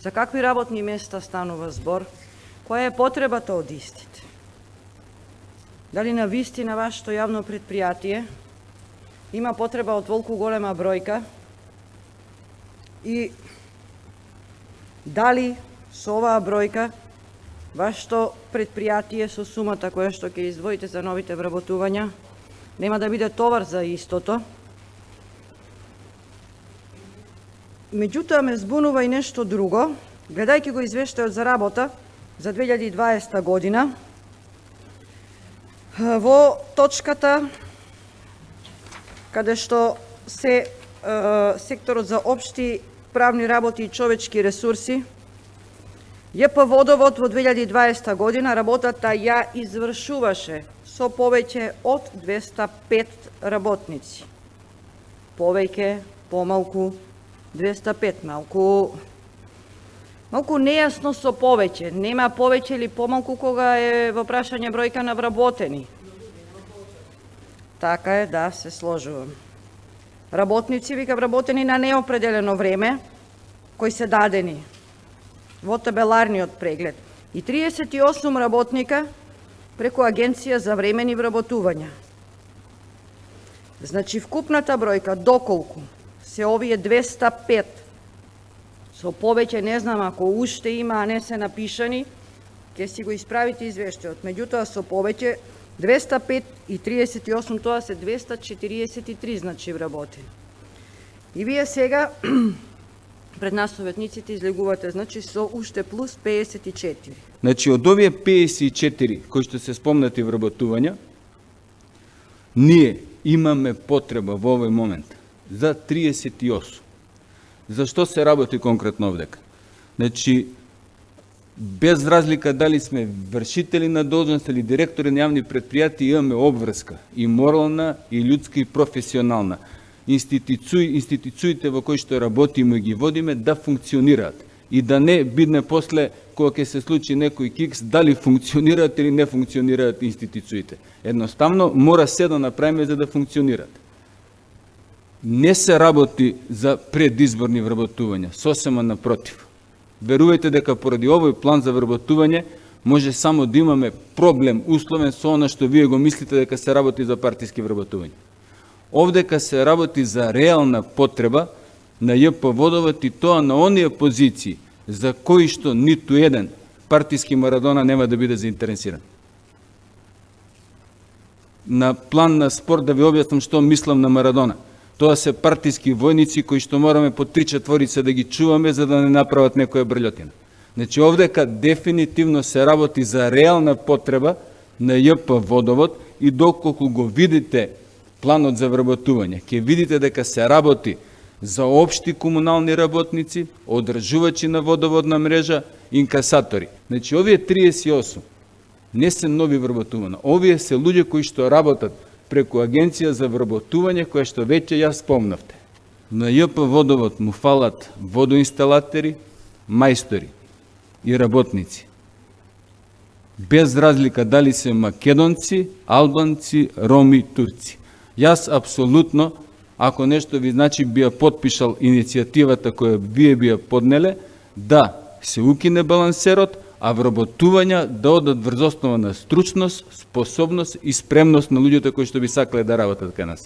За какви работни места станува збор? Која е потребата од истите? Дали на вистина вашето јавно предпријатие има потреба од толку голема бројка и дали со оваа бројка вашето предпријатие со сумата која што ќе издвоите за новите вработувања нема да биде товар за истото? Меѓутоа ме збунува и нешто друго, гледајќи го извештајот за работа за 2020 година, во точката каде што се секторот за општи правни работи и човечки ресурси, ЈП Водовод во 2020 година работата ја извршуваше со повеќе од 205 работници. Повеќе, помалку, 205, малку нејасно со повеќе. Нема повеќе или помалку кога е во прашање бројка на вработени. Така е, да, се сложувам. Работници, вика, вработени на неопределено време, кои се дадени во табеларниот преглед. И 38 работника преку Агенција за времени вработувања. Значи, вкупната бројка, доколку се овие 205, со повеќе не знам ако уште има, а не се напишани, ќе си го исправите извештајот. Меѓутоа со повеќе 205 и 38, тоа се 243, значи вработени. И вие сега пред нас советниците излегувате, значи со уште плюс 54. Значи од овие 54 кои што се спомнати вработувања, ние имаме потреба во овој момент за 38. Зашто се работи конкретно овдека? Значи, без разлика дали сме вршители на должност или директори на јавни предпријатија, имаме обврска и морална, и људска, и професионална. Институциите во кои што работиме и ги водиме да функционираат и да не бидне после кога ќе се случи некој кикс дали функционираат или не функционираат институциите. Едноставно мора се да направиме за да функционираат. Не се работи за предизборни вработувања, сосема напротив. Верувајте дека поради овој план за вработување може само да имаме проблем условен со она што вие го мислите дека се работи за партиски вработувања. Овдека се работи за реална потреба на ЈП Водовод и тоа на оние позиции за кои што ниту еден партиски Марадона нема да биде заинтересиран. На план на спорт да ви објаснам што мислам на Марадона. Тоа се партиски војници кои што мораме по 3/4 да ги чуваме за да не направат некоја брлјотина. Значи овдека дефинитивно се работи за реална потреба на ЈП Водовод и доколку го видите планот за вработување, ќе видите дека се работи за општи комунални работници, одржувачи на водоводна мрежа, инкасатори. Значи овие 38 не се нови вработувани. Овие се луѓе кои што работат преку Агенција за вработување, која што веќе ја спомнавте. На ЈП Водовод му фалат водоинсталатери, мајстори и работници. Без разлика дали се македонци, албанци, роми, турци. Јас апсолутно, ако нешто ви значи, би ја подпишал иницијативата која вие би ја поднеле, да се укине балансерот, а вработувања да одат врз основа на стручност, способност и спремност на луѓето кои што би сакале да работат кај нас.